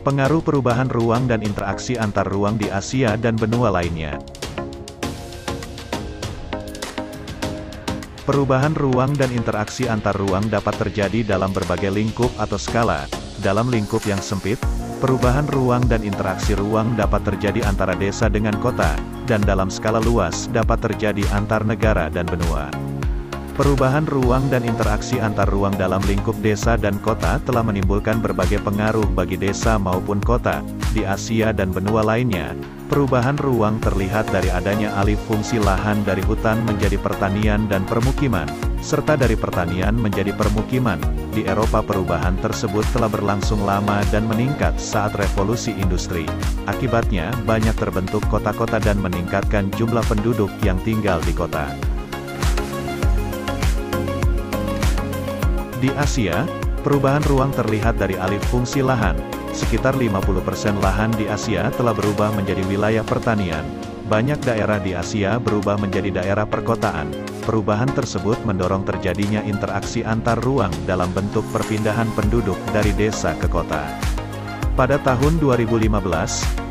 Pengaruh perubahan ruang dan interaksi antar ruang di Asia dan benua lainnya. Perubahan ruang dan interaksi antar ruang dapat terjadi dalam berbagai lingkup atau skala. Dalam lingkup yang sempit, perubahan ruang dan interaksi ruang dapat terjadi antara desa dengan kota, dan dalam skala luas dapat terjadi antar negara dan benua. Perubahan ruang dan interaksi antar ruang dalam lingkup desa dan kota telah menimbulkan berbagai pengaruh bagi desa maupun kota. Di Asia dan benua lainnya, perubahan ruang terlihat dari adanya alih fungsi lahan dari hutan menjadi pertanian dan permukiman, serta dari pertanian menjadi permukiman. Di Eropa perubahan tersebut telah berlangsung lama dan meningkat saat revolusi industri. Akibatnya, banyak terbentuk kota-kota dan meningkatkan jumlah penduduk yang tinggal di kota. Di Asia, perubahan ruang terlihat dari alih fungsi lahan. Sekitar 50% lahan di Asia telah berubah menjadi wilayah pertanian. Banyak daerah di Asia berubah menjadi daerah perkotaan. Perubahan tersebut mendorong terjadinya interaksi antar ruang dalam bentuk perpindahan penduduk dari desa ke kota. Pada tahun 2015,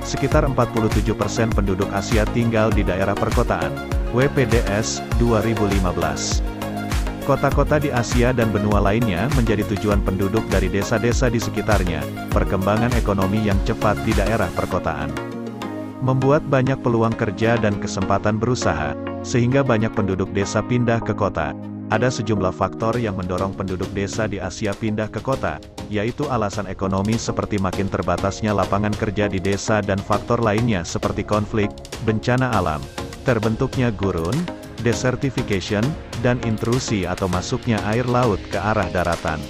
sekitar 47% penduduk Asia tinggal di daerah perkotaan. WPDS 2015. Kota-kota di Asia dan benua lainnya menjadi tujuan penduduk dari desa-desa di sekitarnya. Perkembangan ekonomi yang cepat di daerah perkotaan membuat banyak peluang kerja dan kesempatan berusaha, sehingga banyak penduduk desa pindah ke kota. Ada sejumlah faktor yang mendorong penduduk desa di Asia pindah ke kota, yaitu alasan ekonomi seperti makin terbatasnya lapangan kerja di desa dan faktor lainnya seperti konflik, bencana alam, terbentuknya gurun, desertification, dan intrusi atau masuknya air laut ke arah daratan.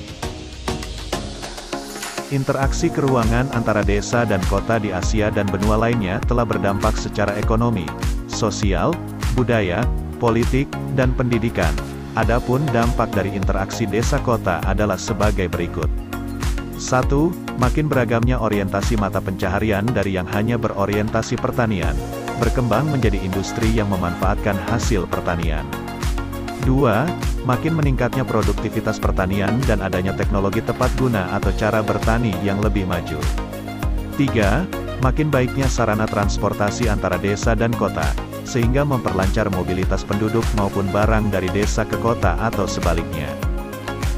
Interaksi keruangan antara desa dan kota di Asia dan benua lainnya telah berdampak secara ekonomi, sosial, budaya, politik, dan pendidikan. Adapun dampak dari interaksi desa-kota adalah sebagai berikut. 1. Makin beragamnya orientasi mata pencaharian dari yang hanya berorientasi pertanian, berkembang menjadi industri yang memanfaatkan hasil pertanian. 2. Makin meningkatnya produktivitas pertanian dan adanya teknologi tepat guna atau cara bertani yang lebih maju. 3. Makin baiknya sarana transportasi antara desa dan kota, sehingga memperlancar mobilitas penduduk maupun barang dari desa ke kota atau sebaliknya.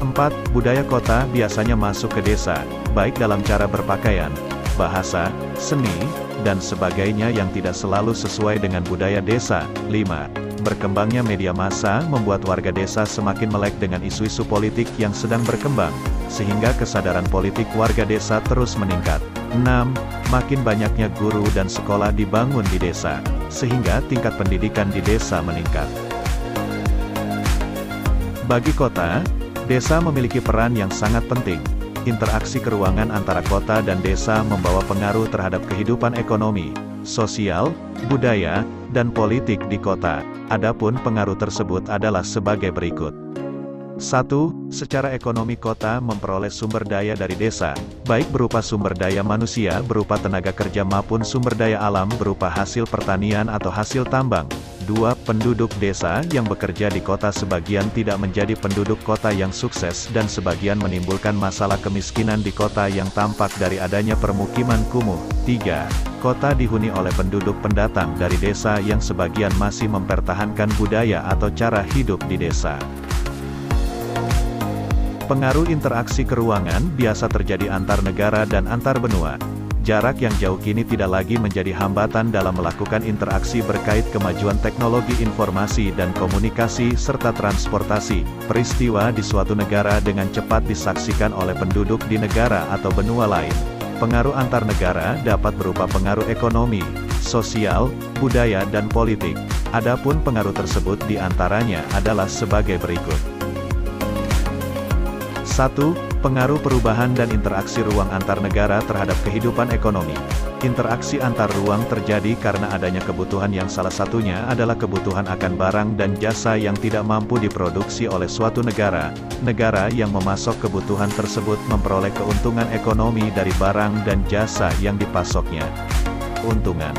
4. Budaya kota biasanya masuk ke desa, baik dalam cara berpakaian, bahasa, seni, dan sebagainya yang tidak selalu sesuai dengan budaya desa. 5. Berkembangnya media massa membuat warga desa semakin melek dengan isu-isu politik yang sedang berkembang, sehingga kesadaran politik warga desa terus meningkat. 6. Makin banyaknya guru dan sekolah dibangun di desa, sehingga tingkat pendidikan di desa meningkat. Bagi kota, desa memiliki peran yang sangat penting. Interaksi keruangan antara kota dan desa membawa pengaruh terhadap kehidupan ekonomi, sosial, budaya, dan politik di kota. Adapun pengaruh tersebut adalah sebagai berikut. 1. Secara ekonomi kota memperoleh sumber daya dari desa, baik berupa sumber daya manusia berupa tenaga kerja maupun sumber daya alam berupa hasil pertanian atau hasil tambang. 2. Penduduk desa yang bekerja di kota sebagian tidak menjadi penduduk kota yang sukses dan sebagian menimbulkan masalah kemiskinan di kota yang tampak dari adanya permukiman kumuh. 3. Kota dihuni oleh penduduk pendatang dari desa yang sebagian masih mempertahankan budaya atau cara hidup di desa. Pengaruh interaksi keruangan biasa terjadi antar negara dan antar benua. Jarak yang jauh kini tidak lagi menjadi hambatan dalam melakukan interaksi berkait kemajuan teknologi informasi dan komunikasi serta transportasi. Peristiwa di suatu negara dengan cepat disaksikan oleh penduduk di negara atau benua lain. Pengaruh antar negara dapat berupa pengaruh ekonomi, sosial, budaya dan politik. Adapun pengaruh tersebut diantaranya adalah sebagai berikut. 1. Pengaruh perubahan dan interaksi ruang antar negara terhadap kehidupan ekonomi. Interaksi antar ruang terjadi karena adanya kebutuhan yang salah satunya adalah kebutuhan akan barang dan jasa yang tidak mampu diproduksi oleh suatu negara. Negara yang memasok kebutuhan tersebut memperoleh keuntungan ekonomi dari barang dan jasa yang dipasoknya. Keuntungan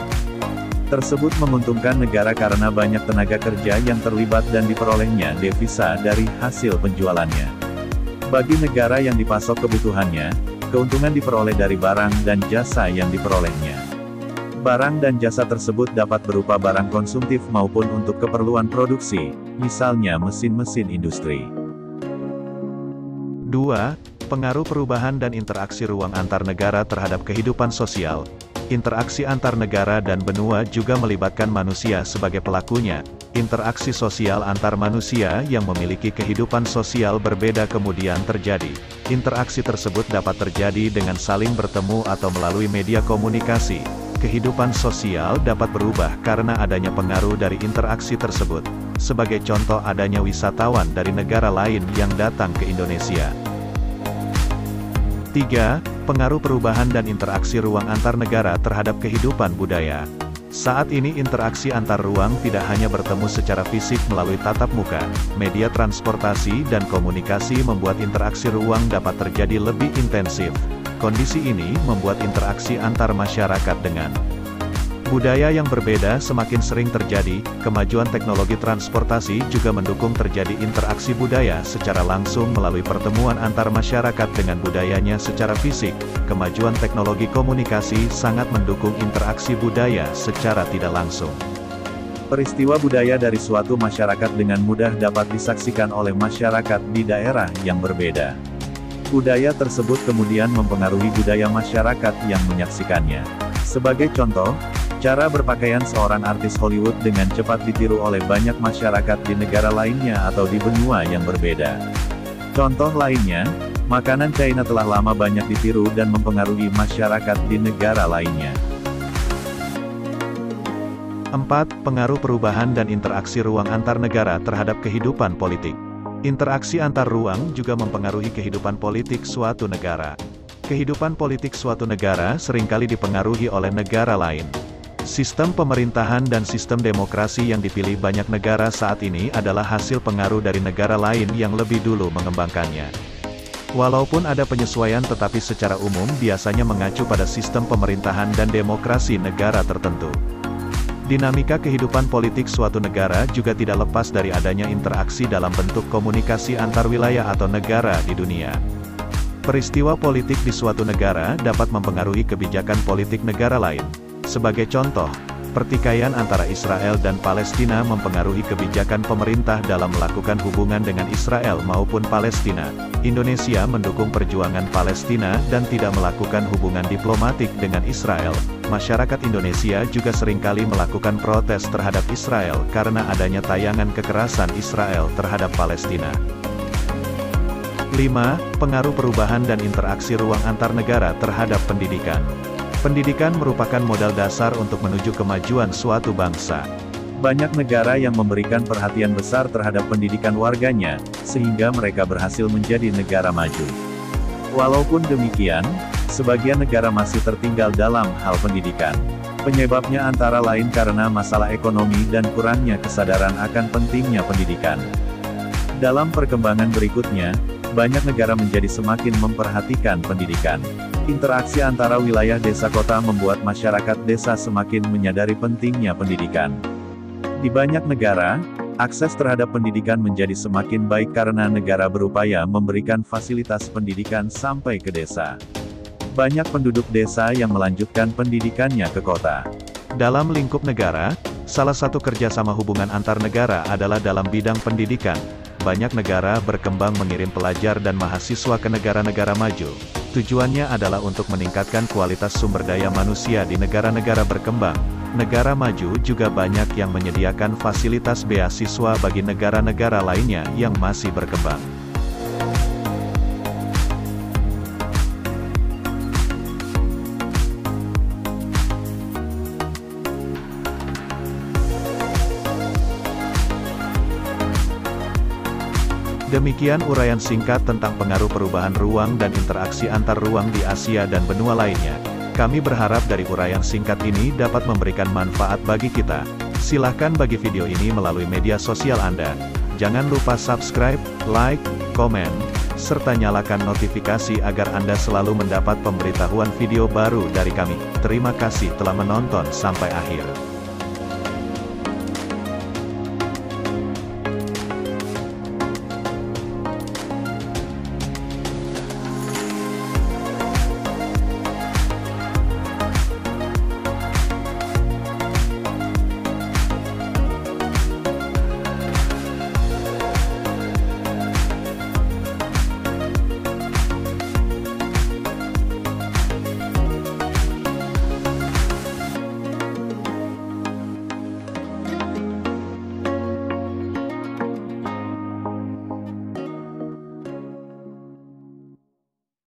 tersebut menguntungkan negara karena banyak tenaga kerja yang terlibat dan diperolehnya devisa dari hasil penjualannya. Bagi negara yang dipasok kebutuhannya, Keuntungan diperoleh dari barang dan jasa yang diperolehnya. Barang dan jasa tersebut dapat berupa barang konsumtif maupun untuk keperluan produksi, misalnya mesin-mesin industri. 2. Pengaruh perubahan dan interaksi ruang antar negara terhadap kehidupan sosial. Interaksi antar negara dan benua juga melibatkan manusia sebagai pelakunya. Interaksi sosial antar manusia yang memiliki kehidupan sosial berbeda kemudian terjadi. Interaksi tersebut dapat terjadi dengan saling bertemu atau melalui media komunikasi. Kehidupan sosial dapat berubah karena adanya pengaruh dari interaksi tersebut. Sebagai contoh adanya wisatawan dari negara lain yang datang ke Indonesia. 3. Pengaruh perubahan dan interaksi ruang antar negara terhadap kehidupan budaya. Saat ini interaksi antar ruang tidak hanya bertemu secara fisik melalui tatap muka, media transportasi dan komunikasi membuat interaksi ruang dapat terjadi lebih intensif. Kondisi ini membuat interaksi antar masyarakat dengan budaya yang berbeda semakin sering terjadi. Kemajuan teknologi transportasi juga mendukung terjadi interaksi budaya secara langsung melalui pertemuan antar masyarakat dengan budayanya secara fisik. Kemajuan teknologi komunikasi sangat mendukung interaksi budaya secara tidak langsung. Peristiwa budaya dari suatu masyarakat dengan mudah dapat disaksikan oleh masyarakat di daerah yang berbeda. Budaya tersebut kemudian mempengaruhi budaya masyarakat yang menyaksikannya. Sebagai contoh, cara berpakaian seorang artis Hollywood dengan cepat ditiru oleh banyak masyarakat di negara lainnya atau di benua yang berbeda. Contoh lainnya, makanan China telah lama banyak ditiru dan mempengaruhi masyarakat di negara lainnya. 4. Pengaruh perubahan dan interaksi ruang antar negara terhadap kehidupan politik. Interaksi antar ruang juga mempengaruhi kehidupan politik suatu negara. Kehidupan politik suatu negara seringkali dipengaruhi oleh negara lain. Sistem pemerintahan dan sistem demokrasi yang dipilih banyak negara saat ini adalah hasil pengaruh dari negara lain yang lebih dulu mengembangkannya. Walaupun ada penyesuaian tetapi secara umum biasanya mengacu pada sistem pemerintahan dan demokrasi negara tertentu. Dinamika kehidupan politik suatu negara juga tidak lepas dari adanya interaksi dalam bentuk komunikasi antar wilayah atau negara di dunia. Peristiwa politik di suatu negara dapat mempengaruhi kebijakan politik negara lain. Sebagai contoh, pertikaian antara Israel dan Palestina mempengaruhi kebijakan pemerintah dalam melakukan hubungan dengan Israel maupun Palestina. Indonesia mendukung perjuangan Palestina dan tidak melakukan hubungan diplomatik dengan Israel. Masyarakat Indonesia juga seringkali melakukan protes terhadap Israel karena adanya tayangan kekerasan Israel terhadap Palestina. 5. Pengaruh perubahan dan interaksi ruang antar negara terhadap pendidikan. Pendidikan merupakan modal dasar untuk menuju kemajuan suatu bangsa. Banyak negara yang memberikan perhatian besar terhadap pendidikan warganya, sehingga mereka berhasil menjadi negara maju. Walaupun demikian, sebagian negara masih tertinggal dalam hal pendidikan. Penyebabnya antara lain karena masalah ekonomi dan kurangnya kesadaran akan pentingnya pendidikan. Dalam perkembangan berikutnya, banyak negara menjadi semakin memperhatikan pendidikan. Interaksi antara wilayah desa kota membuat masyarakat desa semakin menyadari pentingnya pendidikan. Di banyak negara, akses terhadap pendidikan menjadi semakin baik karena negara berupaya memberikan fasilitas pendidikan sampai ke desa. Banyak penduduk desa yang melanjutkan pendidikannya ke kota. Dalam lingkup negara, salah satu kerjasama hubungan antar negara adalah dalam bidang pendidikan. Banyak negara berkembang mengirim pelajar dan mahasiswa ke negara-negara maju. Tujuannya adalah untuk meningkatkan kualitas sumber daya manusia di negara-negara berkembang. Negara maju juga banyak yang menyediakan fasilitas beasiswa bagi negara-negara lainnya yang masih berkembang. Demikian uraian singkat tentang pengaruh perubahan ruang dan interaksi antar ruang di Asia dan benua lainnya. Kami berharap dari uraian singkat ini dapat memberikan manfaat bagi kita. Silahkan bagi video ini melalui media sosial Anda. Jangan lupa subscribe, like, komen, serta nyalakan notifikasi agar Anda selalu mendapat pemberitahuan video baru dari kami. Terima kasih telah menonton sampai akhir.